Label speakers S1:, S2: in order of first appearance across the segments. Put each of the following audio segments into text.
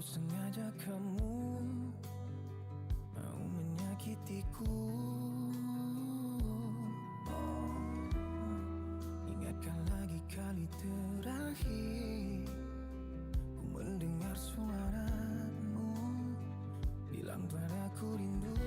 S1: sengaja kamu mau menyakitiku. Oh, ingatkan lagi kali terakhir ku mendengar suaramu bilang padaku rindu.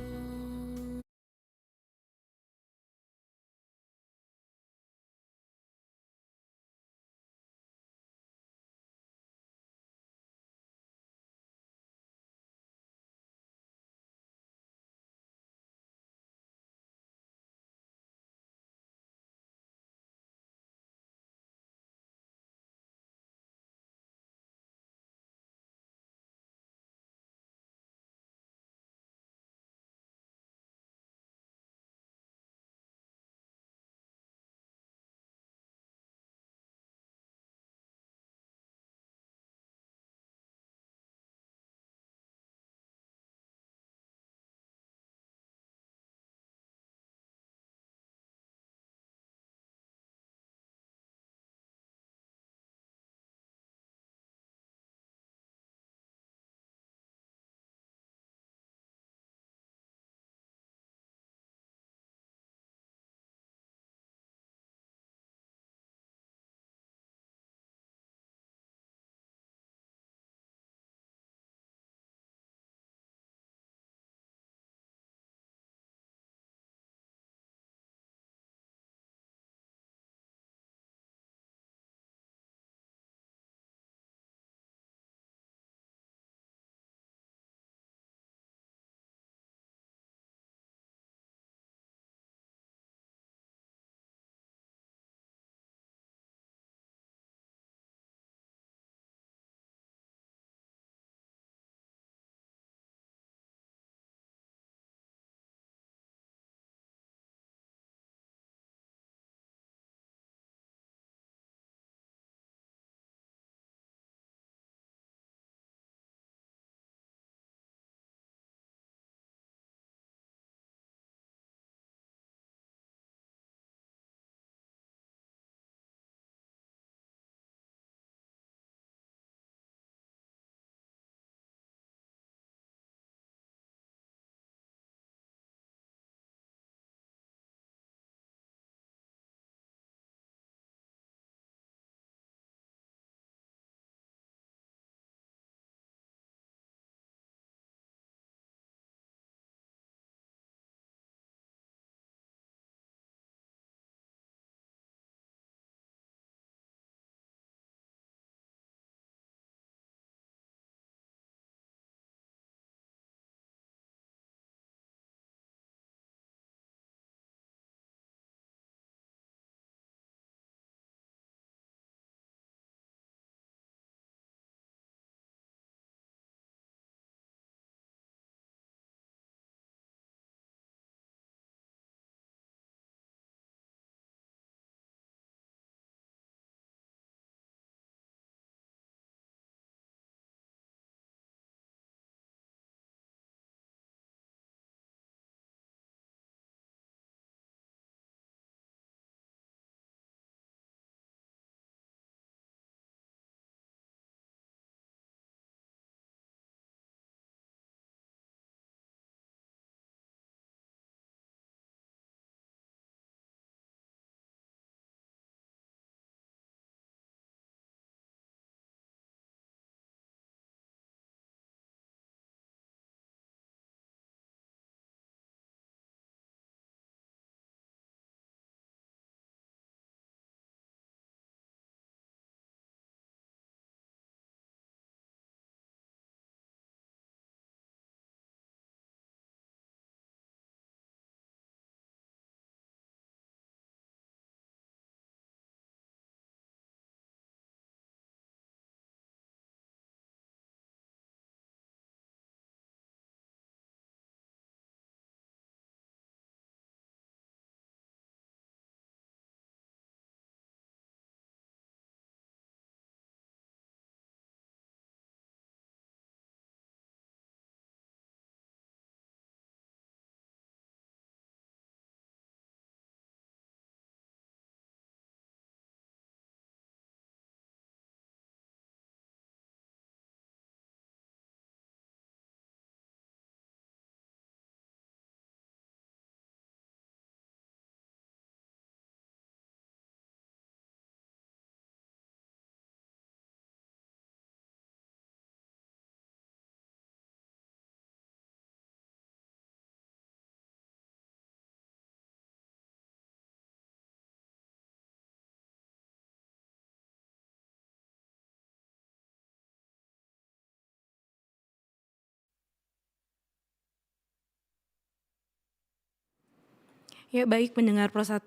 S2: Ya baik pendengar Pro 1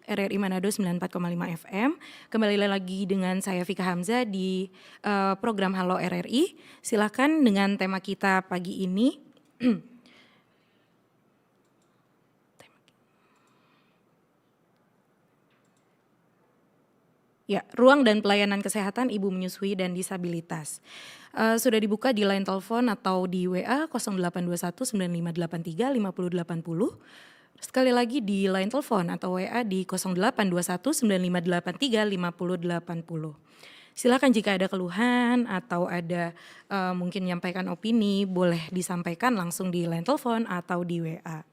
S2: RRI Manado 94,5 FM. Kembali lagi dengan saya Vika Hamzah di program Halo RRI. Silakan dengan tema kita pagi ini. Ya, ruang dan pelayanan kesehatan ibu menyusui dan disabilitas. Sudah dibuka di line telepon atau di WA 0821 9583 5080. Sekali lagi di line telepon atau WA di 0821 9583 5080. Silakan jika ada keluhan atau ada mungkin menyampaikan opini, boleh disampaikan langsung di line telepon atau di WA.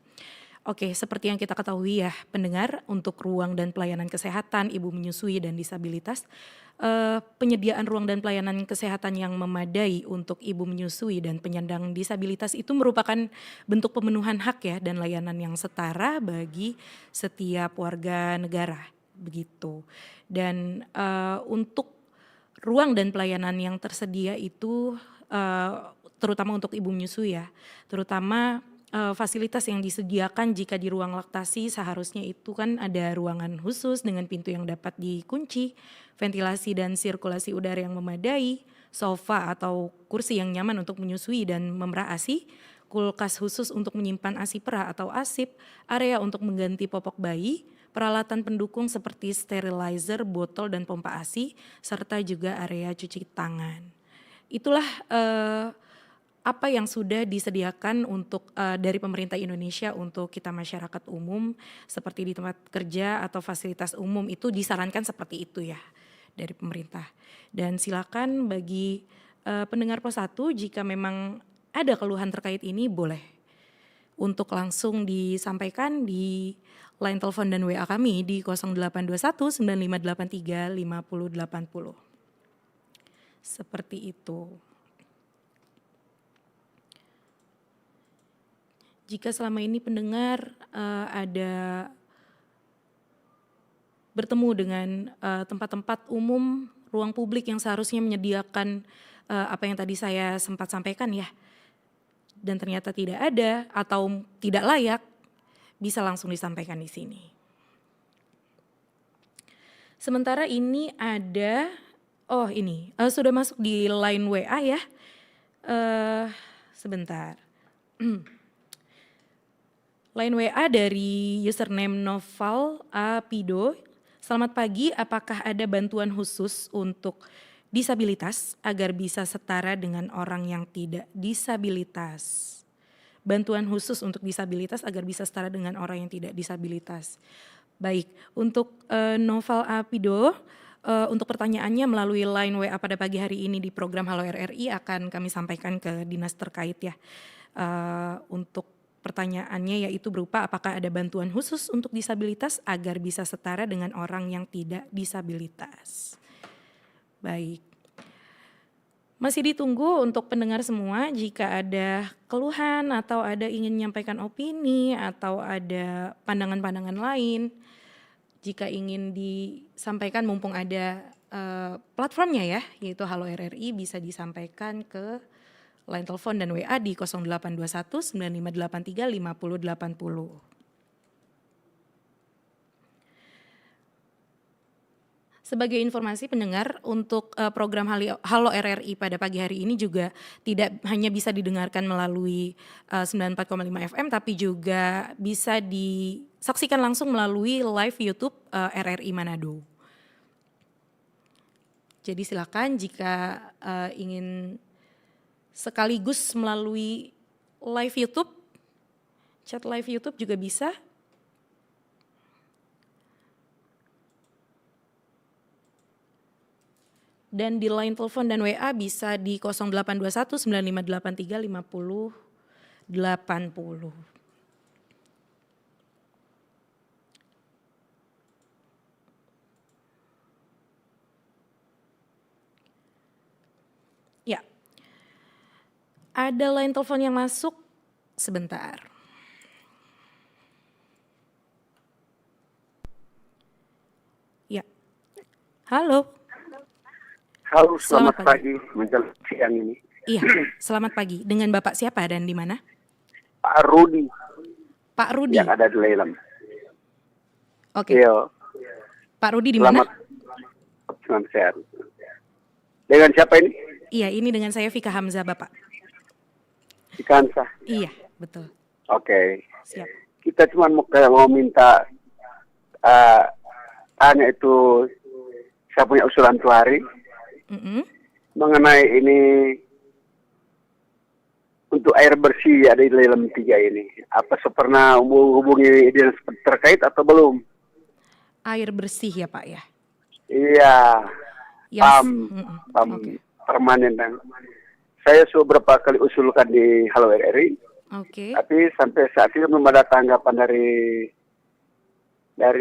S2: Oke, seperti yang kita ketahui ya pendengar, untuk ruang dan pelayanan kesehatan ibu menyusui dan disabilitas, penyediaan ruang dan pelayanan kesehatan yang memadai untuk ibu menyusui dan penyandang disabilitas itu merupakan bentuk pemenuhan hak ya dan layanan yang setara bagi setiap warga negara, begitu. Dan untuk ruang dan pelayanan yang tersedia itu terutama untuk ibu menyusui ya, terutama fasilitas yang disediakan jika di ruang laktasi seharusnya itu kan ada ruangan khusus dengan pintu yang dapat dikunci, ventilasi dan sirkulasi udara yang memadai, sofa atau kursi yang nyaman untuk menyusui dan memerah ASI, kulkas khusus untuk menyimpan ASI perah atau ASIP, area untuk mengganti popok bayi, peralatan pendukung seperti sterilizer, botol dan pompa ASI, serta juga area cuci tangan. Itulah apa yang sudah disediakan untuk dari pemerintah Indonesia untuk kita masyarakat umum seperti di tempat kerja atau fasilitas umum itu disarankan seperti itu ya dari pemerintah. Dan silakan bagi pendengar Pos 1 jika memang ada keluhan terkait ini boleh untuk langsung disampaikan di line telepon dan WA kami di 0821 9583 5080. Seperti itu. Jika selama ini pendengar ada bertemu dengan tempat-tempat umum, ruang publik yang seharusnya menyediakan apa yang tadi saya sempat sampaikan ya, dan ternyata tidak ada atau tidak layak, bisa langsung disampaikan di sini. Sementara ini ada, ini sudah masuk di line WA ya, sebentar. Line WA dari username Noval Apido. Selamat pagi, apakah ada bantuan khusus untuk disabilitas agar bisa setara dengan orang yang tidak disabilitas? Bantuan khusus untuk disabilitas agar bisa setara dengan orang yang tidak disabilitas. Baik, untuk Noval Apido, untuk pertanyaannya melalui line WA pada pagi hari ini di program Halo RRI akan kami sampaikan ke dinas terkait ya. Untuk pertanyaannya yaitu berupa apakah ada bantuan khusus untuk disabilitas agar bisa setara dengan orang yang tidak disabilitas. Baik. Masih ditunggu untuk pendengar semua jika ada keluhan atau ada ingin menyampaikan opini atau ada pandangan-pandangan lain. Jika ingin disampaikan mumpung ada platformnya ya yaitu Halo RRI bisa disampaikan ke line telepon dan WA di 0821 9583 5080. Sebagai informasi pendengar untuk program Halo RRI pada pagi hari ini juga tidak hanya bisa didengarkan melalui 94,5 FM tapi juga bisa disaksikan langsung melalui live YouTube RRI Manado. Jadi silakan jika ingin sekaligus melalui live YouTube, chat live YouTube juga bisa. Dan di line telepon dan WA bisa di 0821 9583 5080. Ya. Ada line telepon yang masuk, sebentar. Ya, halo.
S3: Halo, selamat pagi menjelang siang ini.
S2: Iya, selamat pagi. Dengan Bapak siapa dan di mana?
S3: Pak Rudi.
S2: Pak Rudi.
S3: Yang ada di Lelam.
S2: Oke.
S3: Iya,
S2: Pak Rudi di mana?
S3: selamat senang sehat. Dengan siapa ini?
S2: Iya, ini dengan saya Vika Hamzah, Bapak.
S3: Ikansa.
S2: Iya, betul.
S3: Oke.
S2: Siap.
S3: Kita cuma mau minta uh, tanya itu saya punya usulan tuh hari
S2: Mm-mm.
S3: mengenai ini untuk air bersih ada di Lelem 3 ini. Apa pernah hubungi dinas terkait atau belum?
S2: Air bersih ya Pak ya?
S3: Iya,
S2: Yang,
S3: pam
S2: Oke.
S3: permanen. Dan saya sudah beberapa kali usulkan di Halo RRI,
S2: Oke.
S3: tapi sampai saat ini belum ada tanggapan dari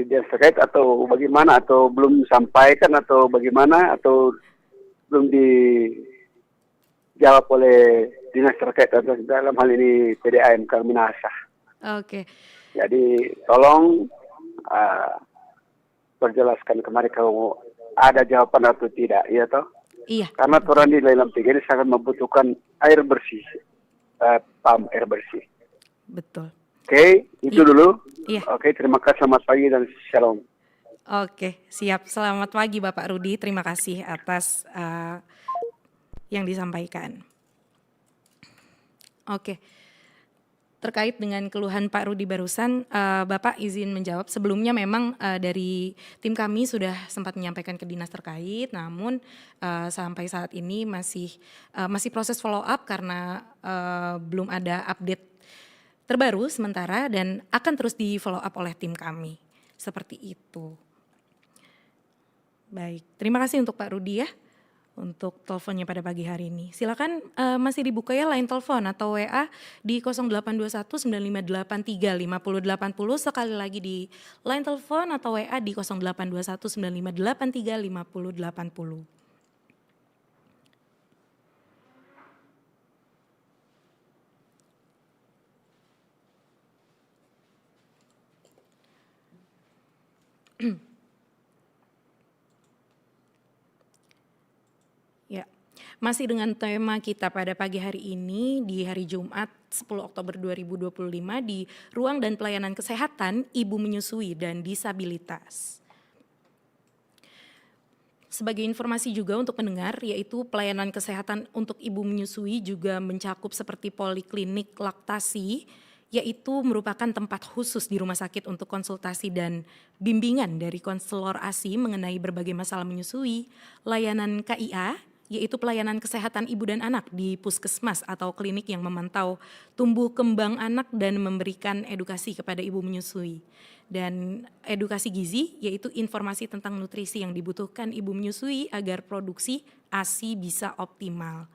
S3: dinas terkait atau bagaimana, atau belum sampaikan atau bagaimana, atau belum dijawab oleh dinas terkait atau dalam hal ini PDAM Minahasa.
S2: Oke.
S3: Jadi tolong perjelaskan kemarin kalau ada jawaban atau tidak, ya toh?
S2: Iya.
S3: Karena orang di Lelem 3 ini sangat membutuhkan air bersih, pam air bersih.
S2: Betul.
S3: Oke, itu dulu.
S2: Iya.
S3: Oke, terima kasih, selamat pagi dan shalom.
S2: Oke, siap. Selamat pagi Bapak Rudi. Terima kasih atas yang disampaikan. Oke. Terkait dengan keluhan Pak Rudi barusan, Bapak izin menjawab. Sebelumnya memang dari tim kami sudah sempat menyampaikan ke dinas terkait, namun sampai saat ini masih proses follow up karena belum ada update terbaru sementara dan akan terus di follow up oleh tim kami. Seperti itu. Baik, terima kasih untuk Pak Rudi ya. Untuk teleponnya pada pagi hari ini. Silakan masih dibuka ya line telepon atau WA di 0821 9583 5080. Sekali lagi di line telepon atau WA di 0821 9583 5080. Ya. Masih dengan tema kita pada pagi hari ini di hari Jumat 10 Oktober 2025 di Ruang dan Pelayanan Kesehatan Ibu Menyusui dan Disabilitas. Sebagai informasi juga untuk pendengar, yaitu pelayanan kesehatan untuk ibu menyusui juga mencakup seperti poliklinik laktasi, yaitu merupakan tempat khusus di rumah sakit untuk konsultasi dan bimbingan dari konselor ASI mengenai berbagai masalah menyusui, layanan KIA, yaitu pelayanan kesehatan ibu dan anak di puskesmas atau klinik yang memantau tumbuh kembang anak dan memberikan edukasi kepada ibu menyusui. Dan edukasi gizi, yaitu informasi tentang nutrisi yang dibutuhkan ibu menyusui agar produksi ASI bisa optimal.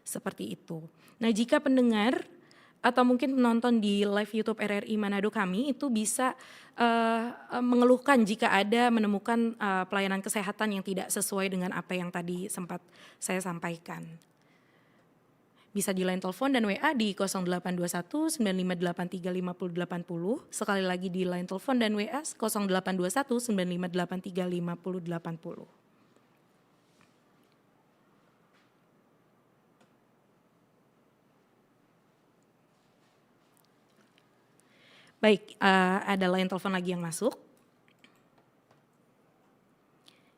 S2: Seperti itu. Nah, jika pendengar atau mungkin penonton di live YouTube RRI Manado kami itu bisa mengeluhkan jika ada menemukan pelayanan kesehatan yang tidak sesuai dengan apa yang tadi sempat saya sampaikan. Bisa di line telepon dan WA di 0821 9583 5080. Sekali lagi di line telepon dan WA 0821 9583 5080. Baik, ada line telepon lagi yang masuk.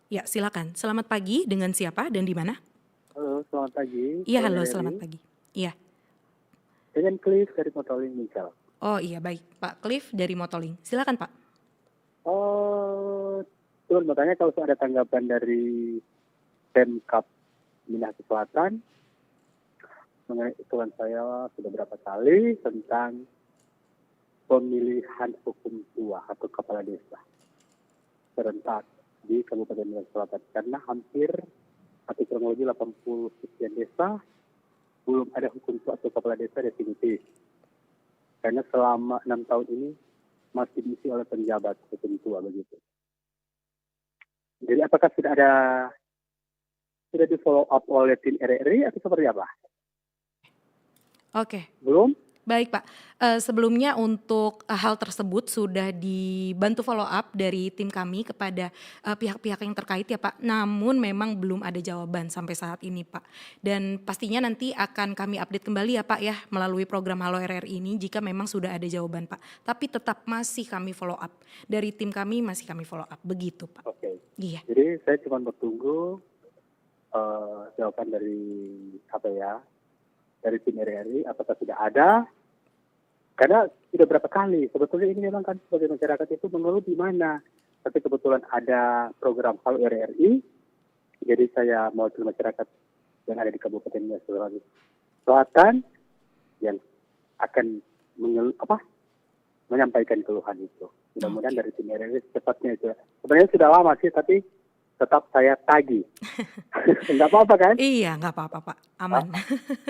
S2: Ya, silakan. Selamat pagi, dengan siapa dan di mana?
S4: Halo, selamat pagi.
S2: Iya, halo, selamat pagi. Iya.
S4: Dengan Cliff dari Motoling, Michel.
S2: Oh iya, baik. Pak Cliff dari Motoling. Silakan, Pak.
S4: Oh, Tuan bertanya kalau ada tanggapan dari Pemkap Minahasa Selatan mengenai usulan saya sudah berapa kali tentang pemilihan hukum tua atau kepala desa serentak di Kabupaten Minahasa Selatan karena hampir atau kurang lebih 80 sekian desa belum ada hukum tua atau kepala desa definitif. Karena selama 6 tahun ini masih diisi oleh penjabat hukum tua begitu. Jadi apakah sudah di follow up oleh tim RRI atau seperti apa?
S2: Oke.
S4: Belum?
S2: Baik Pak, sebelumnya untuk hal tersebut sudah dibantu follow up dari tim kami kepada pihak-pihak yang terkait ya Pak, namun memang belum ada jawaban sampai saat ini Pak. Dan pastinya nanti akan kami update kembali ya Pak ya melalui program Halo RRI ini jika memang sudah ada jawaban Pak. Tapi tetap masih kami follow up, dari tim kami masih kami follow up, begitu Pak.
S4: Oke.
S2: Iya.
S4: Jadi saya cuma bertunggu jawaban dari apa ya, dari tim RRI apakah sudah ada. Karena sudah berapa kali, sebetulnya ini memang kan sebagai masyarakat itu mengeluh di mana. Tapi kebetulan ada program Halo RRI, jadi saya mewakili masyarakat yang ada di Kabupaten Nias Sulawesi Selatan yang akan menyampaikan keluhan itu. Mudah-mudahan dari tim RRI secepatnya itu. Sebenarnya sudah lama sih, tapi tetap saya tagih. Enggak apa-apa kan?
S2: Iya, nggak apa-apa Pak, aman.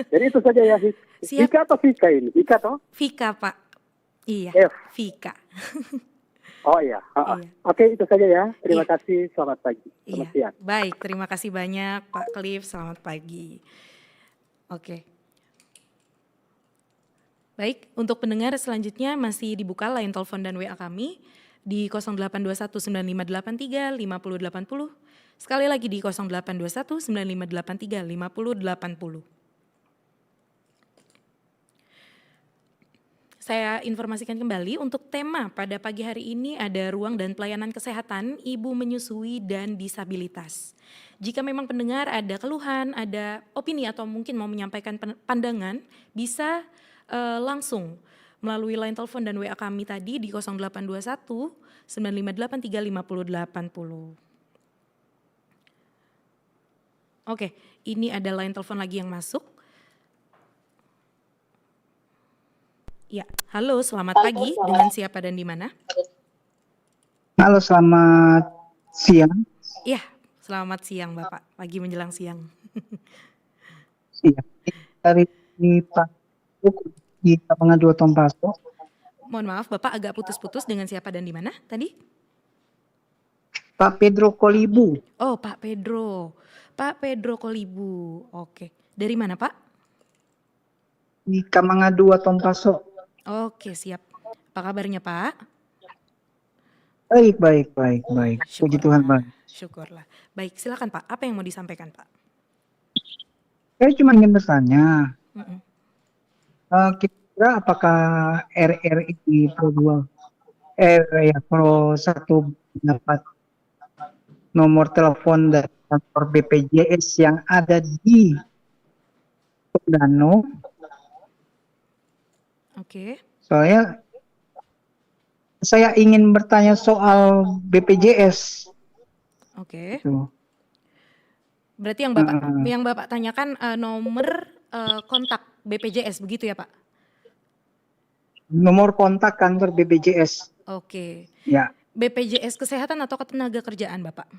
S4: Jadi itu saja ya.
S2: Siap.
S4: Vika atau Vika ini? Vika toh?
S2: Vika Pak, iya,
S4: F.
S2: Vika.
S4: Oh iya.
S2: Iya.
S4: Oke, itu saja ya. Terima
S2: Iya.
S4: kasih. Selamat pagi.
S2: Iya,
S4: Selamat siang.
S2: baik, terima kasih banyak Pak Cliff, selamat pagi. Oke. Baik, untuk pendengar selanjutnya masih dibuka line telepon dan WA kami di 082195835080. Sekali lagi di 082195835080. Saya informasikan kembali untuk tema pada pagi hari ini ada ruang dan pelayanan kesehatan ibu menyusui dan disabilitas. Jika memang pendengar ada keluhan, ada opini atau mungkin mau menyampaikan pandangan, bisa langsung melalui line telepon dan WA kami tadi di 0821 9583 5080. Oke, ini ada line telepon lagi yang masuk. Ya, halo, selamat pagi. Dengan siapa dan di mana?
S5: Halo, selamat siang.
S2: Iya, selamat siang Bapak. Pagi menjelang siang.
S5: Iya, dari Pak di Lapangan 2 Tompaso.
S2: Mohon maaf, Bapak agak putus-putus. Dengan siapa dan di mana tadi?
S5: Pak Pedro Kolibu.
S2: Oh, Pak Pedro. Pak Pedro Kolibu. Oke. Dari mana, Pak?
S5: Di Kamanga 2 Tompaso.
S2: Oke, siap. Apa kabarnya, Pak?
S5: Baik. Puji Tuhan, Pak.
S2: Syukurlah. Baik, silakan Pak. Apa yang mau disampaikan, Pak?
S5: Saya cuma ingin bertanya,
S2: Mm-mm.
S5: kira-kira apakah RRI Pro 1 dapat nomor telepon dari kantor BPJS yang ada di Tondano?
S2: Oke.
S5: Soalnya saya ingin bertanya soal BPJS.
S2: Oke.
S5: Tuh.
S2: Berarti yang Bapak tanyakan nomor kontak BPJS begitu ya, Pak?
S5: Nomor kontak kantor BPJS.
S2: Oke.
S5: Ya.
S2: BPJS Kesehatan atau Ketenagakerjaan, Bapak?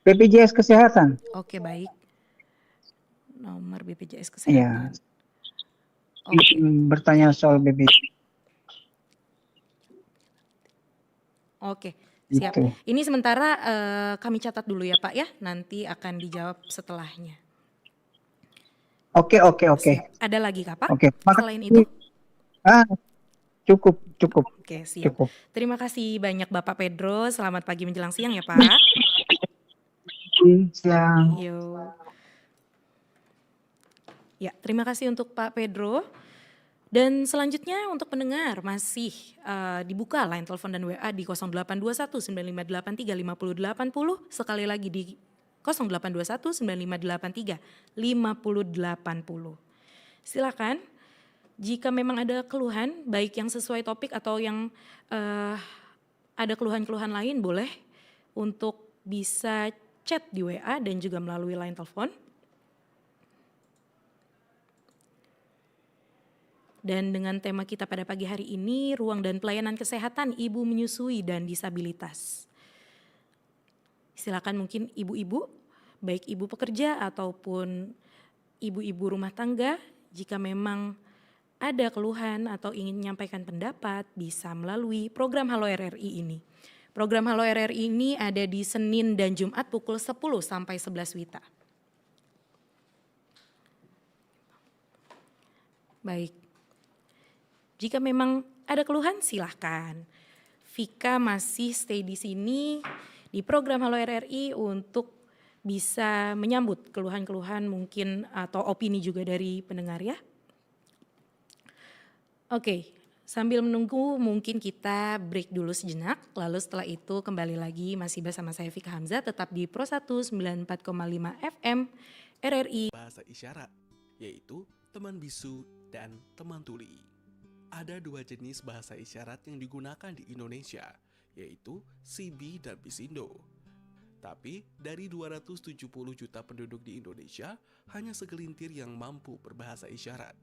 S5: BPJS Kesehatan.
S2: Oke, baik. Nomor BPJS
S5: Ya.
S2: Kesehatan. Oke.
S5: Bertanya soal BPJS.
S2: Oke, siap.
S5: Gitu.
S2: Ini sementara kami catat dulu ya Pak ya, nanti akan dijawab setelahnya.
S5: Oke.
S2: Siap. Ada lagi Kak Pak?
S5: Oke.
S2: Selain itu?
S5: Cukup.
S2: Oke, siap.
S5: Cukup.
S2: Terima kasih banyak Bapak Pedro. Selamat pagi menjelang siang ya Pak.
S5: Siang.
S2: Yo. Ya, terima kasih untuk Pak Pedro. Dan selanjutnya untuk pendengar masih dibuka line telepon dan WA di 0821 9583 5080. Sekali lagi di 0821 9583 5080. Silakan jika memang ada keluhan baik yang sesuai topik atau yang ada keluhan-keluhan lain boleh untuk bisa chat di WA dan juga melalui line telepon. Dan dengan tema kita pada pagi hari ini, ruang dan pelayanan kesehatan ibu menyusui dan disabilitas. Silakan mungkin ibu-ibu, baik ibu pekerja ataupun ibu-ibu rumah tangga, jika memang ada keluhan atau ingin menyampaikan pendapat, bisa melalui program Halo RRI ini. Program Halo RRI ini ada di Senin dan Jumat pukul 10 sampai 11 WITA. Baik. Jika memang ada keluhan silahkan. Vika masih stay di sini di program Halo RRI untuk bisa menyambut keluhan-keluhan mungkin atau opini juga dari pendengar ya. Oke, sambil menunggu mungkin kita break dulu sejenak. Lalu setelah itu kembali lagi masih bersama saya Vika Hamzah tetap di Pro 194,5 FM RRI.
S6: Bahasa isyarat, yaitu teman bisu dan teman tuli. Ada dua jenis bahasa isyarat yang digunakan di Indonesia, yaitu Sibi dan Bisindo. Tapi dari 270 juta penduduk di Indonesia, hanya segelintir yang mampu berbahasa isyarat.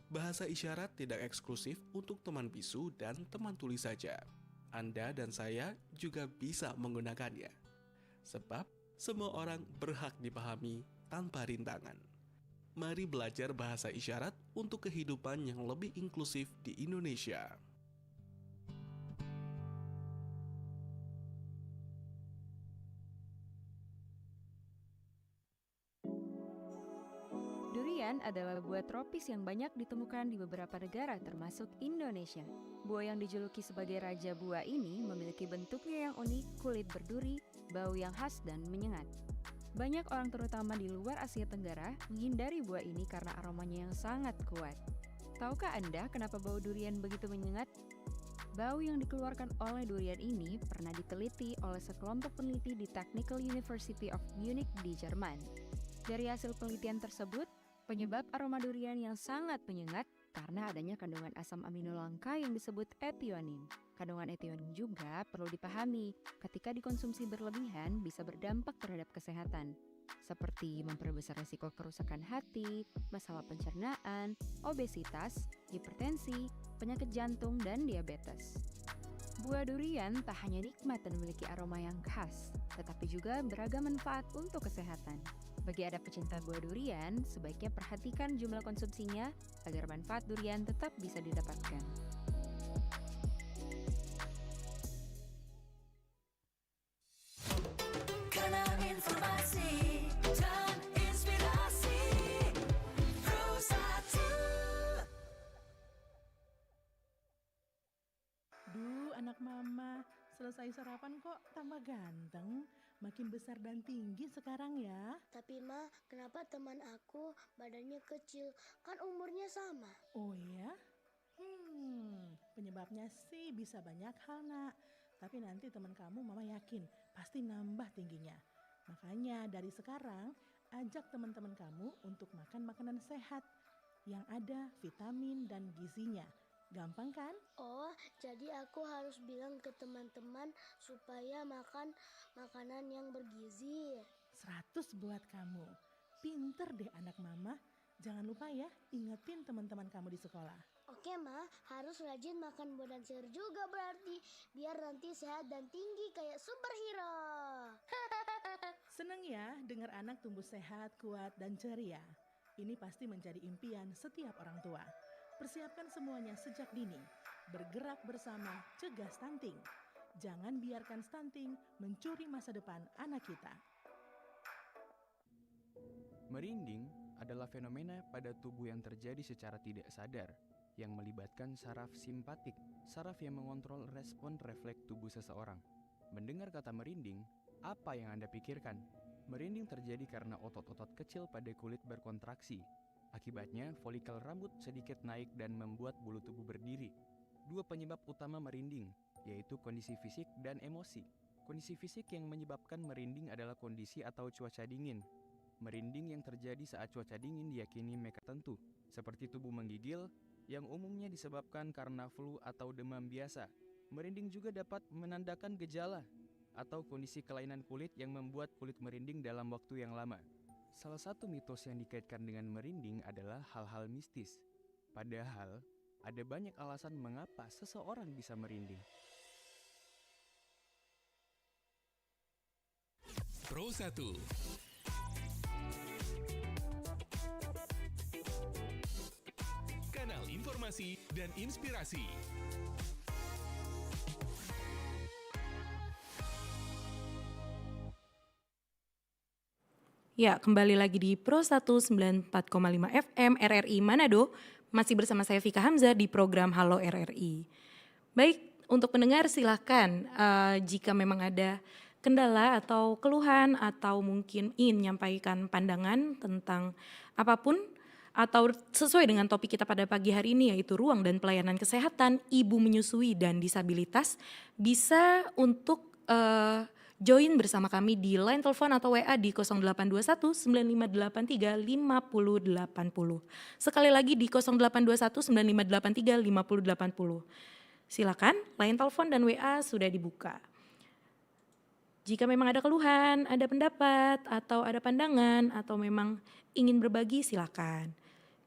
S6: Bahasa isyarat tidak eksklusif untuk teman bisu dan teman tuli saja. Anda dan saya juga bisa menggunakannya. Sebab semua orang berhak dipahami tanpa rintangan. Mari belajar bahasa isyarat untuk kehidupan yang lebih inklusif di Indonesia.
S7: Durian adalah buah tropis yang banyak ditemukan di beberapa negara termasuk Indonesia. Buah yang dijuluki sebagai raja buah ini memiliki bentuknya yang unik, kulit berduri, bau yang khas dan menyengat. Banyak orang terutama di luar Asia Tenggara menghindari buah ini karena aromanya yang sangat kuat. Tahukah Anda kenapa bau durian begitu menyengat? Bau yang dikeluarkan oleh durian ini pernah diteliti oleh sekelompok peneliti di Technical University of Munich di Jerman. Dari hasil penelitian tersebut, penyebab aroma durian yang sangat menyengat karena adanya kandungan asam amino langka yang disebut ethionin. Kandungan ethionin juga perlu dipahami ketika dikonsumsi berlebihan bisa berdampak terhadap kesehatan, seperti memperbesar risiko kerusakan hati, masalah pencernaan, obesitas, hipertensi, penyakit jantung, dan diabetes. Buah durian tak hanya nikmat dan memiliki aroma yang khas, tetapi juga beragam manfaat untuk kesehatan. Bagi Anda pecinta buah durian, sebaiknya perhatikan jumlah konsumsinya agar manfaat durian tetap bisa didapatkan.
S1: Kanal informasi dan inspirasi Pro 1.
S8: Duh, anak mama, selesai sarapan kok tambah ganteng, makin besar dan tinggi sekarang ya.
S9: Tapi Ma, kenapa teman aku badannya kecil? Kan umurnya sama.
S8: Oh ya? Penyebabnya sih bisa banyak hal nak. Tapi nanti teman kamu mama yakin pasti nambah tingginya. Makanya dari sekarang ajak teman-teman kamu untuk makan makanan sehat yang ada vitamin dan gizinya. Gampang kan?
S9: Oh, jadi aku harus bilang ke teman-teman supaya makan makanan yang bergizi.
S8: 100 buat kamu. Pinter deh anak mama. Jangan lupa ya, ingetin teman-teman kamu di sekolah.
S9: Oke Ma, harus rajin makan buah dan sayur juga berarti. Biar nanti sehat dan tinggi kayak superhero.
S8: Seneng ya dengar anak tumbuh sehat, kuat, dan ceria. Ini pasti menjadi impian setiap orang tua. Persiapkan semuanya sejak dini. Bergerak bersama, cegah stunting. Jangan biarkan stunting mencuri masa depan anak kita.
S10: Merinding adalah fenomena pada tubuh yang terjadi secara tidak sadar, yang melibatkan saraf simpatik, saraf yang mengontrol respon refleks tubuh seseorang. Mendengar kata merinding, apa yang Anda pikirkan? Merinding terjadi karena otot-otot kecil pada kulit berkontraksi. Akibatnya, folikel rambut sedikit naik dan membuat bulu tubuh berdiri. Dua penyebab utama merinding, yaitu kondisi fisik dan emosi. Kondisi fisik yang menyebabkan merinding adalah kondisi atau cuaca dingin. Merinding yang terjadi saat cuaca dingin diyakini mereka tertentu, seperti tubuh menggigil, yang umumnya disebabkan karena flu atau demam biasa. Merinding juga dapat menandakan gejala atau kondisi kelainan kulit yang membuat kulit merinding dalam waktu yang lama. Salah satu mitos yang dikaitkan dengan merinding adalah hal-hal mistis. Padahal, ada banyak alasan mengapa seseorang bisa merinding.
S11: Pro 1. Kanal informasi dan inspirasi.
S2: Ya, kembali lagi di Pro 194,5 FM RRI Manado, Masih bersama saya Vika Hamzah di program Halo RRI. Baik, untuk pendengar silakan jika memang ada kendala atau keluhan atau mungkin ingin menyampaikan pandangan tentang apapun atau sesuai dengan topik kita pada pagi hari ini yaitu ruang dan pelayanan kesehatan ibu menyusui dan disabilitas, bisa untuk join bersama kami di line telepon atau WA di 0821 9583 5080. Sekali lagi di 0821 9583 5080. Silakan, line telepon dan WA sudah dibuka. Jika memang ada keluhan, ada pendapat, atau ada pandangan, atau memang ingin berbagi, silakan.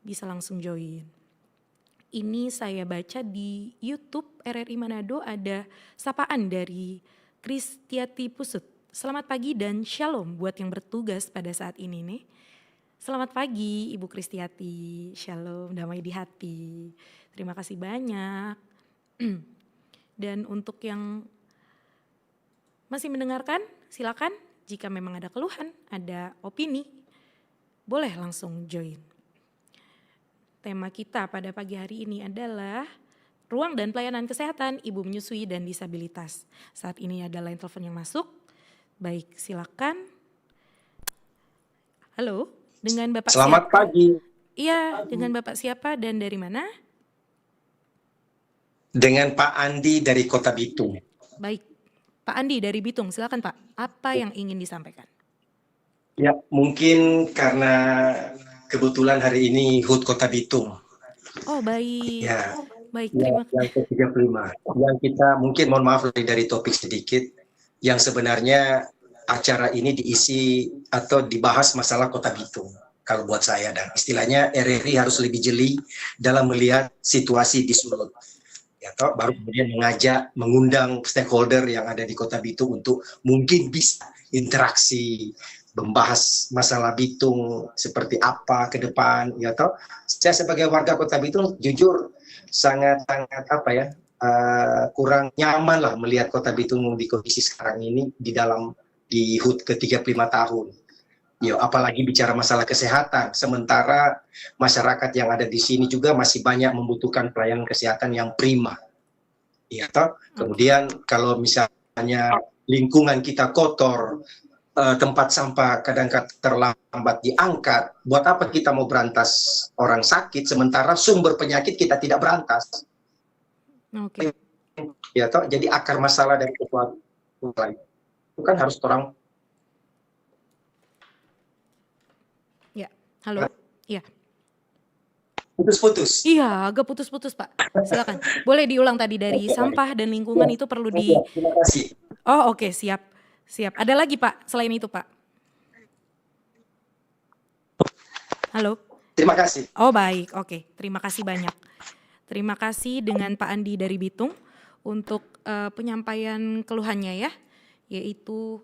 S2: Bisa langsung join. Ini saya baca di YouTube RRI Manado ada sapaan dari Kristiati Pusut. Selamat pagi dan shalom buat yang bertugas pada saat ini nih. Selamat pagi Ibu Kristiati, shalom, damai di hati. Terima kasih banyak. Dan untuk yang masih mendengarkan, silakan jika memang ada keluhan, ada opini, boleh langsung join. Tema kita pada pagi hari ini adalah ruang dan pelayanan kesehatan ibu menyusui dan disabilitas. Saat ini ada line telepon yang masuk. Baik, silakan. Halo, dengan Bapak
S12: Selamat
S2: siapa?
S12: pagi.
S2: Iya, dengan Bapak siapa dan dari mana?
S12: Dengan Pak Andi dari Kota Bitung.
S2: Baik, Pak Andi dari Bitung, silakan Pak. Apa yang ingin disampaikan?
S12: Ya, mungkin karena kebetulan hari ini HUT Kota Bitung.
S2: Oh, baik.
S12: Ya.
S2: Baik,
S12: Ya, yang ke-35. Yang kita mungkin mohon maaf dari topik sedikit, yang sebenarnya acara ini diisi atau dibahas masalah Kota Bitung. Kalau buat saya, dan istilahnya RRI harus lebih jeli dalam melihat situasi di Sulut. Ya, toh, baru kemudian mengundang stakeholder yang ada di Kota Bitung untuk mungkin bisa interaksi, membahas masalah Bitung seperti apa ke depan. Ya, toh, saya sebagai warga Kota Bitung jujur sangat kurang nyaman lah melihat Kota Bitung di kondisi sekarang ini di HUT ke-35 tahun. Yo, apalagi bicara masalah kesehatan, sementara masyarakat yang ada di sini juga masih banyak membutuhkan pelayanan kesehatan yang prima. Ya, toh? Kemudian kalau misalnya lingkungan kita kotor, tempat sampah kadang-kadang terlambat diangkat, buat apa kita mau berantas orang sakit sementara sumber penyakit kita tidak berantas?
S2: Oke.
S12: Ya, toh, jadi akar masalah dari sesuatu itu kan harus orang.
S2: Ya, halo. Iya.
S12: Putus-putus.
S2: Iya, agak putus-putus Pak. Silakan. Boleh diulang tadi dari sampah dan lingkungan itu perlu di.
S12: Terima kasih.
S2: Oh, oke, siap. Siap. Ada lagi Pak selain itu Pak? Halo.
S12: Terima kasih.
S2: Oh, baik. Oke, terima kasih banyak. Terima kasih dengan Pak Andi dari Bitung untuk penyampaian keluhannya ya, yaitu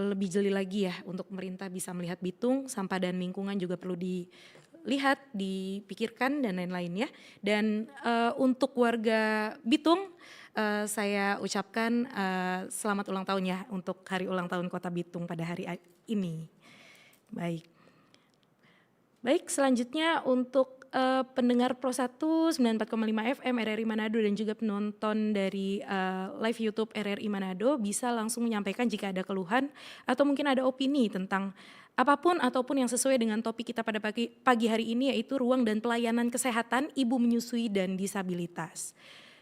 S2: lebih jeli lagi ya untuk pemerintah bisa melihat Bitung, sampah dan lingkungan juga perlu dilihat, dipikirkan dan lain-lain ya. Dan untuk warga Bitung, saya ucapkan selamat ulang tahun ya untuk hari ulang tahun Kota Bitung pada hari ini. Baik, selanjutnya untuk pendengar Pro 1 94,5 FM RRI Manado dan juga penonton dari live YouTube RRI Manado bisa langsung menyampaikan jika ada keluhan atau mungkin ada opini tentang apapun ataupun yang sesuai dengan topik kita pada pagi hari ini, yaitu ruang dan pelayanan kesehatan ibu menyusui dan disabilitas.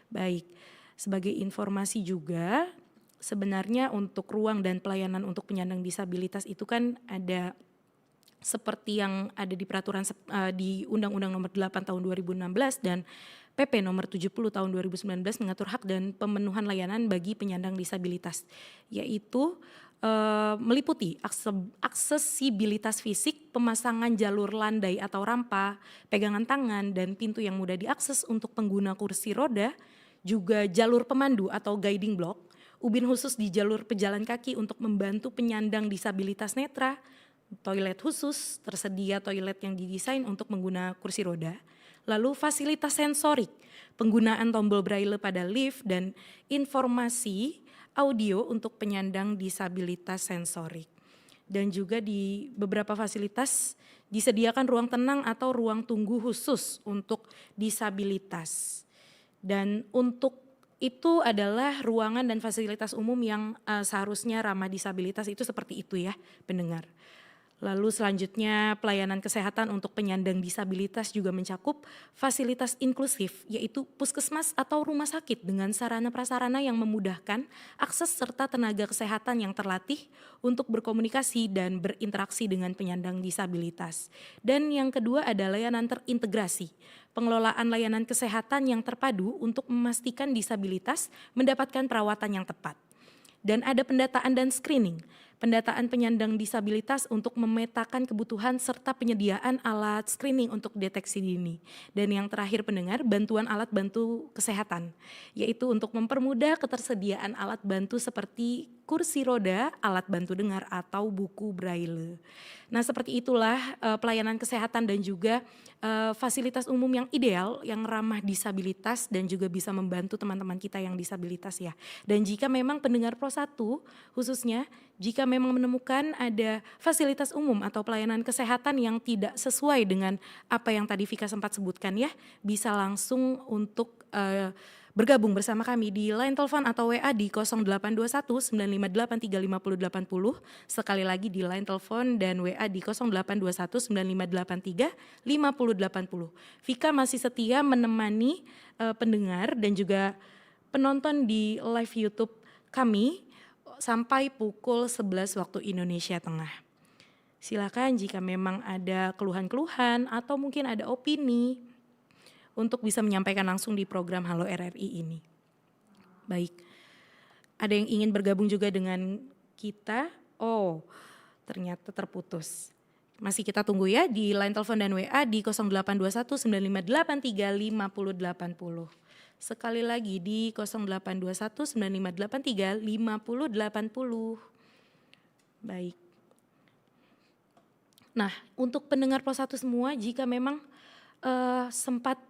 S2: Baik, sebagai informasi juga sebenarnya untuk ruang dan pelayanan untuk penyandang disabilitas itu kan ada seperti yang ada di peraturan di Undang-Undang Nomor 8 Tahun 2016 dan PP Nomor 70 Tahun 2019 mengatur hak dan pemenuhan layanan bagi penyandang disabilitas, yaitu meliputi aksesibilitas fisik, pemasangan jalur landai atau rampa, pegangan tangan dan pintu yang mudah diakses untuk pengguna kursi roda, juga jalur pemandu atau guiding block, ubin khusus di jalur pejalan kaki untuk membantu penyandang disabilitas netra, toilet khusus, tersedia toilet yang didesain untuk pengguna kursi roda, lalu fasilitas sensorik, penggunaan tombol braille pada lift dan informasi audio untuk penyandang disabilitas sensorik. Dan juga di beberapa fasilitas disediakan ruang tenang atau ruang tunggu khusus untuk disabilitas. Dan untuk itu adalah ruangan dan fasilitas umum yang seharusnya ramah disabilitas, itu seperti itu ya pendengar. Lalu selanjutnya pelayanan kesehatan untuk penyandang disabilitas juga mencakup fasilitas inklusif, yaitu puskesmas atau rumah sakit dengan sarana prasarana yang memudahkan akses serta tenaga kesehatan yang terlatih untuk berkomunikasi dan berinteraksi dengan penyandang disabilitas. Dan yang kedua ada layanan terintegrasi, pengelolaan layanan kesehatan yang terpadu untuk memastikan disabilitas mendapatkan perawatan yang tepat. Dan ada pendataan dan screening, pendataan penyandang disabilitas untuk memetakan kebutuhan serta penyediaan alat screening untuk deteksi dini. Dan yang terakhir pendengar, bantuan alat bantu kesehatan, yaitu untuk mempermudah ketersediaan alat bantu seperti kursi roda, alat bantu dengar, atau buku braille. Nah seperti itulah pelayanan kesehatan dan juga fasilitas umum yang ideal, yang ramah disabilitas dan juga bisa membantu teman-teman kita yang disabilitas ya. Dan jika memang pendengar Pro 1 khususnya, jika memang menemukan ada fasilitas umum atau pelayanan kesehatan yang tidak sesuai dengan apa yang tadi Vika sempat sebutkan ya, bisa langsung untuk bergabung bersama kami di line telepon atau WA di 0821 958 35080. Sekali lagi di line telepon dan WA di 0821 958 35080. Vika masih setia menemani pendengar dan juga penonton di live YouTube kami sampai pukul 11 waktu Indonesia Tengah. Silakan jika memang ada keluhan-keluhan atau mungkin ada opini untuk bisa menyampaikan langsung di program Halo RRI ini. Baik, ada yang ingin bergabung juga dengan kita? Oh, ternyata terputus. Masih kita tunggu ya di line telepon dan WA di 0821 9583 5080. Sekali lagi di 0821 9583 5080. Baik. Nah, untuk pendengar Pro 1 semua, jika memang sempat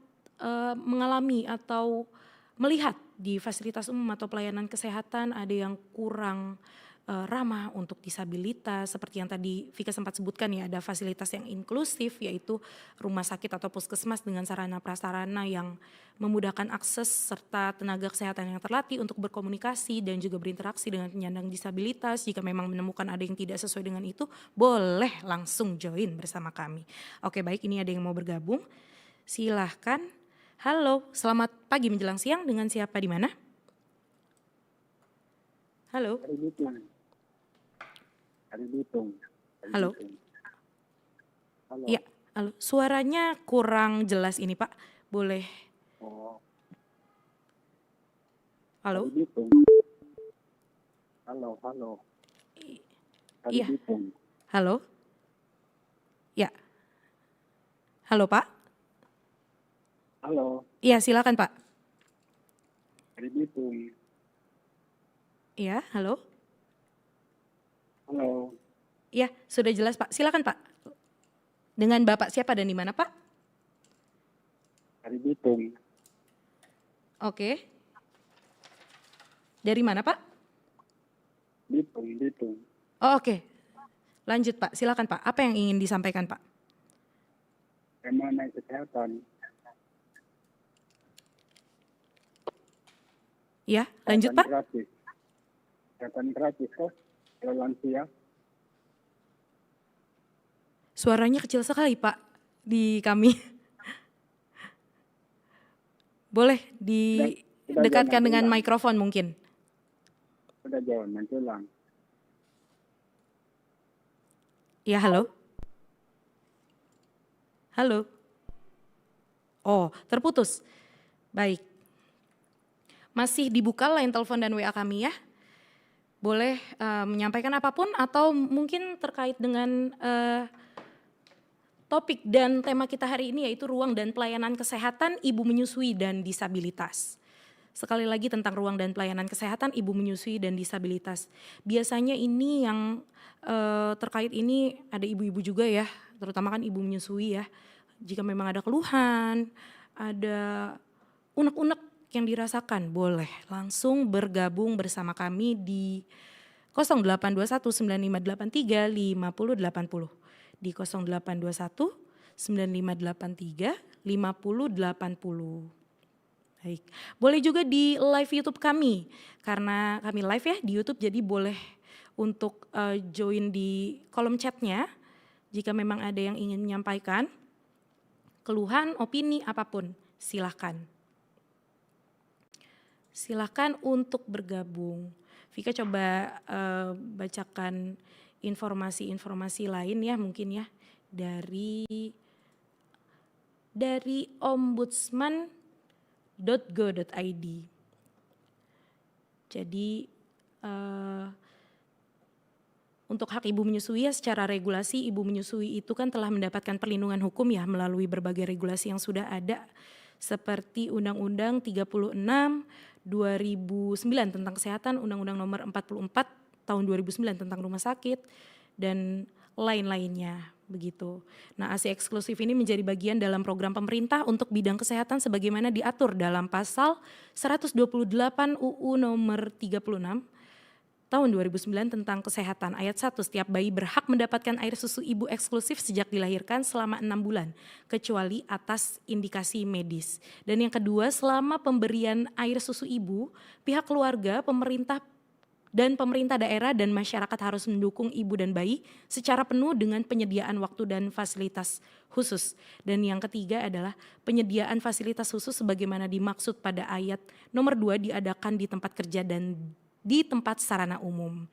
S2: mengalami atau melihat di fasilitas umum atau pelayanan kesehatan ada yang kurang ramah untuk disabilitas, seperti yang tadi Vika sempat sebutkan ya, ada fasilitas yang inklusif yaitu rumah sakit atau puskesmas dengan sarana prasarana yang memudahkan akses serta tenaga kesehatan yang terlatih untuk berkomunikasi dan juga berinteraksi dengan penyandang disabilitas. Jika memang menemukan ada yang tidak sesuai dengan itu, boleh langsung join bersama kami. Oke baik, ini ada yang mau bergabung, silahkan. Halo, selamat pagi menjelang siang, dengan siapa di mana? Halo. Halo.
S4: Halo.
S2: Ya, halo. Suaranya kurang jelas ini Pak, boleh? Halo.
S4: Halo.
S2: Iya. Halo. Ya. Halo Pak.
S4: Halo.
S2: Iya, silakan Pak.
S4: Dari Bitung.
S2: Iya, halo.
S4: Halo.
S2: Iya, sudah jelas Pak. Silakan Pak. Dengan Bapak siapa dan di mana Pak?
S4: Dari Bitung.
S2: Oke. Dari mana Pak?
S4: Bitung.
S2: Oh, oke. Lanjut Pak, silakan Pak. Apa yang ingin disampaikan Pak?
S4: Bagaimana kesehatan?
S2: Ya, lanjut Pak.
S4: Kesehatan gratis kok, kalau lansia.
S2: Suaranya kecil sekali Pak di kami. Boleh didekatkan dengan mikrofon mungkin.
S4: Udah jauh, menjelang.
S2: Ya, halo. Halo. Oh, terputus. Baik. Masih dibuka line telepon dan WA kami ya. Boleh menyampaikan apapun atau mungkin terkait dengan topik dan tema kita hari ini yaitu ruang dan pelayanan kesehatan ibu menyusui dan disabilitas. Sekali lagi tentang ruang dan pelayanan kesehatan ibu menyusui dan disabilitas. Biasanya ini yang terkait ini ada ibu-ibu juga ya, terutama kan ibu menyusui ya. Jika memang ada keluhan, ada unek-unek yang dirasakan, boleh langsung bergabung bersama kami di 0821 9583 5080 di 0821 9583 5080. Baik, boleh juga di live YouTube kami, karena kami live ya di YouTube, jadi boleh untuk join di kolom chatnya jika memang ada yang ingin menyampaikan keluhan, opini, apapun, silahkan. Silahkan untuk bergabung. Vika coba bacakan informasi-informasi lain ya mungkin ya dari ombudsman.go.id. Jadi untuk hak ibu menyusui ya, secara regulasi ibu menyusui itu kan telah mendapatkan perlindungan hukum ya melalui berbagai regulasi yang sudah ada seperti Undang-Undang 36 2009 tentang kesehatan, Undang-Undang nomor 44 tahun 2009 tentang rumah sakit dan lain-lainnya begitu. Nah, ASI eksklusif ini menjadi bagian dalam program pemerintah untuk bidang kesehatan sebagaimana diatur dalam pasal 128 UU nomor 36 tahun 2009 tentang kesehatan. Ayat 1, setiap bayi berhak mendapatkan air susu ibu eksklusif sejak dilahirkan selama 6 bulan, kecuali atas indikasi medis. Dan yang kedua, selama pemberian air susu ibu, pihak keluarga, pemerintah daerah dan masyarakat harus mendukung ibu dan bayi secara penuh dengan penyediaan waktu dan fasilitas khusus. Dan yang ketiga adalah penyediaan fasilitas khusus sebagaimana dimaksud pada ayat nomor 2 diadakan di tempat kerja dan di tempat sarana umum.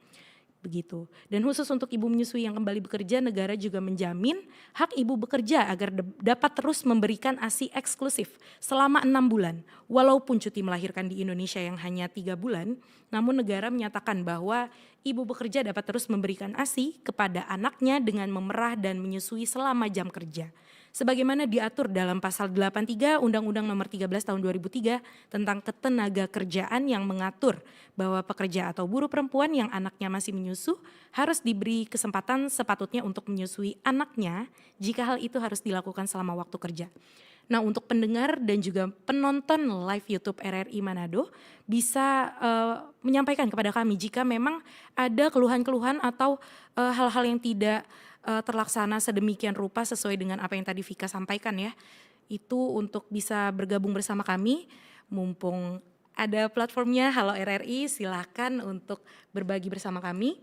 S2: Begitu. Dan khusus untuk ibu menyusui yang kembali bekerja, negara juga menjamin hak ibu bekerja agar dapat terus memberikan ASI eksklusif selama 6 bulan. Walaupun cuti melahirkan di Indonesia yang hanya 3 bulan, namun negara menyatakan bahwa ibu bekerja dapat terus memberikan ASI kepada anaknya dengan memerah dan menyusui selama jam kerja. Sebagaimana diatur dalam pasal 83 Undang-Undang nomor 13 tahun 2003 tentang ketenaga kerjaan yang mengatur bahwa pekerja atau buruh perempuan yang anaknya masih menyusu harus diberi kesempatan sepatutnya untuk menyusui anaknya jika hal itu harus dilakukan selama waktu kerja. Nah, untuk pendengar dan juga penonton live YouTube RRI Manado bisa menyampaikan kepada kami jika memang ada keluhan-keluhan atau hal-hal yang tidak terlaksana sedemikian rupa sesuai dengan apa yang tadi Vika sampaikan ya. Itu untuk bisa bergabung bersama kami, mumpung ada platformnya Halo RRI, silakan untuk berbagi bersama kami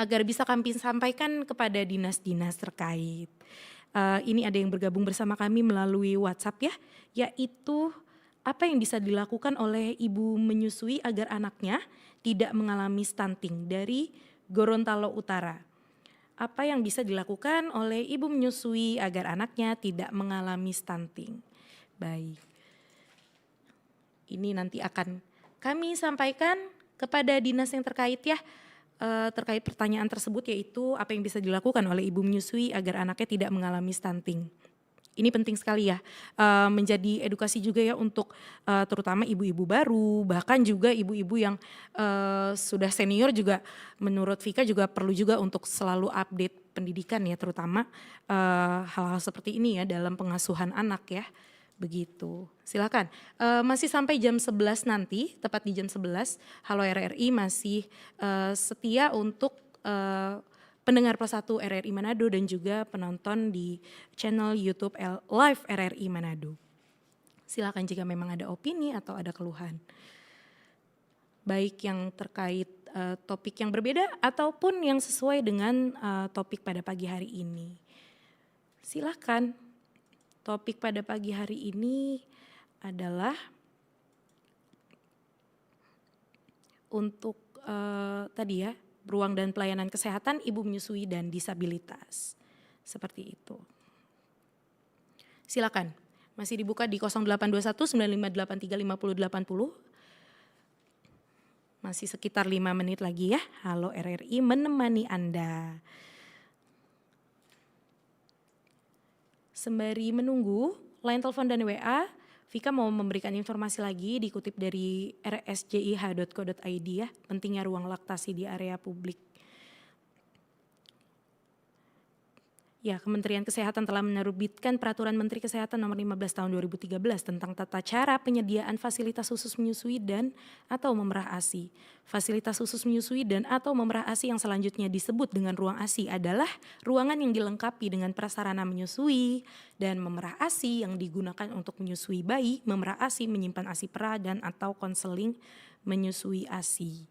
S2: agar bisa kami sampaikan kepada dinas-dinas terkait. Ini ada yang bergabung bersama kami melalui WhatsApp ya, yaitu apa yang bisa dilakukan oleh ibu menyusui agar anaknya tidak mengalami stunting dari Gorontalo Utara. Apa yang bisa dilakukan oleh ibu menyusui agar anaknya tidak mengalami stunting. Baik. Ini nanti akan kami sampaikan kepada dinas yang terkait ya, terkait pertanyaan tersebut, yaitu apa yang bisa dilakukan oleh ibu menyusui agar anaknya tidak mengalami stunting. Ini penting sekali ya, menjadi edukasi juga ya untuk terutama ibu-ibu baru, bahkan juga ibu-ibu yang sudah senior juga menurut Vika juga perlu juga untuk selalu update pendidikan ya, terutama hal-hal seperti ini ya dalam pengasuhan anak ya, begitu. Silakan, masih sampai jam 11 nanti, tepat di jam 11, Halo RRI masih setia untuk pendengar Plus 1 RRI Manado dan juga penonton di channel YouTube Live RRI Manado. Silakan jika memang ada opini atau ada keluhan. Baik yang terkait topik yang berbeda ataupun yang sesuai dengan topik pada pagi hari ini. Silakan. Topik pada pagi hari ini adalah untuk tadi ya, ruang dan pelayanan kesehatan ibu menyusui dan disabilitas. Seperti itu. Silakan. Masih dibuka di 0821 9583 5080. Masih sekitar 5 menit lagi ya. Halo RRI menemani Anda. Sembari menunggu line telepon dan WA, Vika mau memberikan informasi lagi dikutip dari rsjih.co.id ya, pentingnya ruang laktasi di area publik. Ya, Kementerian Kesehatan telah menerbitkan Peraturan Menteri Kesehatan Nomor 15 Tahun 2013 tentang tata cara penyediaan fasilitas khusus menyusui dan atau memerah ASI. Fasilitas khusus menyusui dan atau memerah ASI yang selanjutnya disebut dengan ruang ASI adalah ruangan yang dilengkapi dengan prasarana menyusui dan memerah ASI yang digunakan untuk menyusui bayi, memerah ASI, menyimpan ASI perah dan atau konseling menyusui ASI.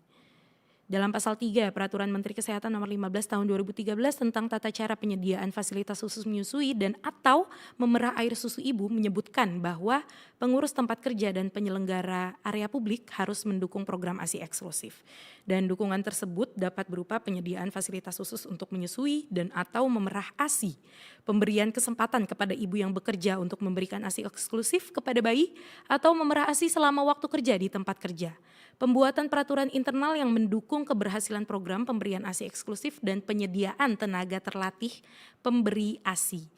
S2: Dalam pasal 3 Peraturan Menteri Kesehatan Nomor 15 Tahun 2013 tentang tata cara penyediaan fasilitas khusus menyusui dan atau memerah air susu ibu menyebutkan bahwa pengurus tempat kerja dan penyelenggara area publik harus mendukung program ASI eksklusif. Dan dukungan tersebut dapat berupa penyediaan fasilitas khusus untuk menyusui dan atau memerah ASI, pemberian kesempatan kepada ibu yang bekerja untuk memberikan ASI eksklusif kepada bayi atau memerah ASI selama waktu kerja di tempat kerja. Pembuatan peraturan internal yang mendukung keberhasilan program pemberian ASI eksklusif dan penyediaan tenaga terlatih pemberi ASI.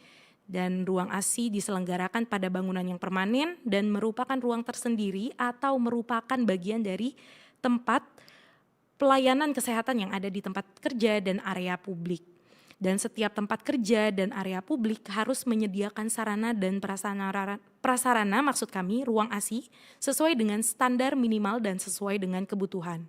S2: Dan ruang ASI diselenggarakan pada bangunan yang permanen dan merupakan ruang tersendiri atau merupakan bagian dari tempat pelayanan kesehatan yang ada di tempat kerja dan area publik. Dan setiap tempat kerja dan area publik harus menyediakan sarana dan prasarana maksud kami ruang ASI sesuai dengan standar minimal dan sesuai dengan kebutuhan.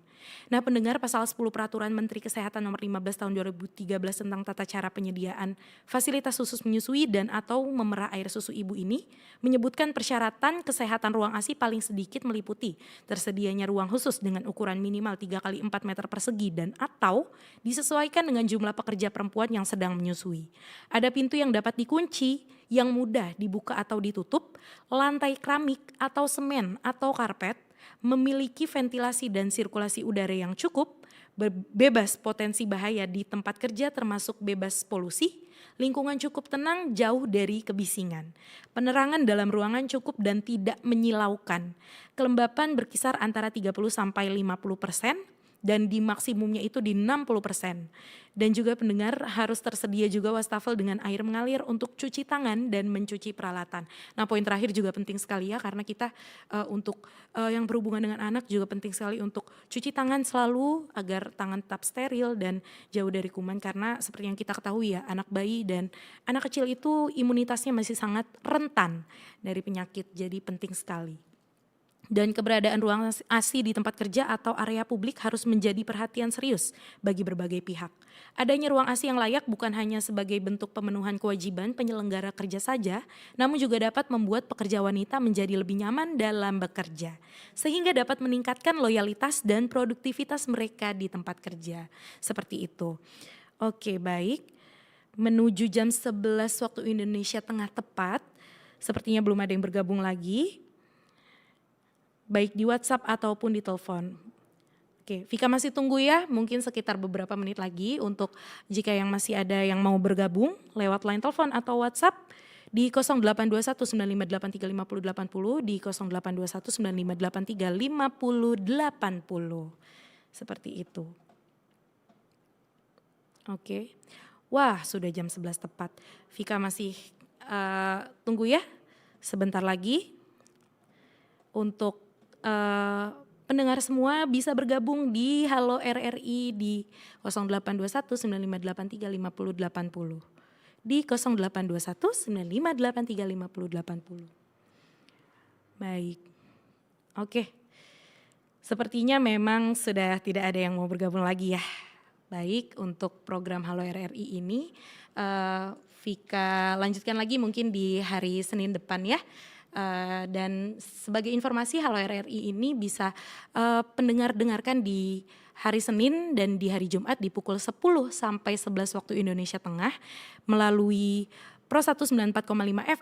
S2: Nah, pendengar, pasal 10 Peraturan Menteri Kesehatan Nomor 15 Tahun 2013 tentang tata cara penyediaan fasilitas khusus menyusui dan atau memerah air susu ibu ini menyebutkan persyaratan kesehatan ruang ASI paling sedikit meliputi tersedianya ruang khusus dengan ukuran minimal 3 x 4 meter persegi dan atau disesuaikan dengan jumlah pekerja perempuan yang sedang menyusui. Ada pintu yang dapat dikunci, yang mudah dibuka atau ditutup, lantai keramik atau semen atau karpet, memiliki ventilasi dan sirkulasi udara yang cukup, bebas potensi bahaya di tempat kerja termasuk bebas polusi, lingkungan cukup tenang, jauh dari kebisingan, penerangan dalam ruangan cukup dan tidak menyilaukan, kelembapan berkisar antara 30 sampai 50%, dan di maksimumnya itu di 60%. Dan juga pendengar harus tersedia juga wastafel dengan air mengalir untuk cuci tangan dan mencuci peralatan. Nah, poin terakhir juga penting sekali ya, karena kita untuk yang berhubungan dengan anak juga penting sekali untuk cuci tangan selalu agar tangan tetap steril dan jauh dari kuman, karena seperti yang kita ketahui ya, anak bayi dan anak kecil itu imunitasnya masih sangat rentan dari penyakit, jadi penting sekali. Dan keberadaan ruang ASI di tempat kerja atau area publik harus menjadi perhatian serius bagi berbagai pihak. Adanya ruang ASI yang layak bukan hanya sebagai bentuk pemenuhan kewajiban penyelenggara kerja saja, namun juga dapat membuat pekerja wanita menjadi lebih nyaman dalam bekerja, sehingga dapat meningkatkan loyalitas dan produktivitas mereka di tempat kerja. Seperti itu. Oke, baik. Menuju jam 11 waktu Indonesia Tengah tepat, sepertinya belum ada yang bergabung lagi, baik di WhatsApp ataupun di telepon. Oke, Vika masih tunggu ya, mungkin sekitar beberapa menit lagi untuk jika yang masih ada yang mau bergabung lewat line telepon atau WhatsApp di 082195835080, di 082195835080. Seperti itu. Oke. Wah, sudah jam 11 tepat. Vika masih tunggu ya sebentar lagi untuk pendengar semua bisa bergabung di Halo RRI di 082195835080, di 082195835080. Baik, oke. Sepertinya memang sudah tidak ada yang mau bergabung lagi ya. Baik, untuk program Halo RRI ini Vika lanjutkan lagi mungkin di hari Senin depan ya. Dan sebagai informasi, Halo RRI ini bisa pendengar dengarkan di hari Senin dan di hari Jumat di pukul 10 sampai 11 waktu Indonesia Tengah melalui Pro 194,5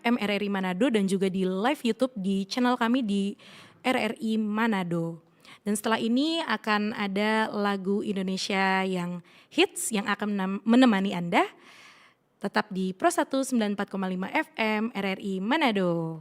S2: FM RRI Manado dan juga di live YouTube di channel kami di RRI Manado. Dan setelah ini akan ada lagu Indonesia yang hits yang akan menemani Anda. Tetap di Pro 194,5 FM RRI Manado.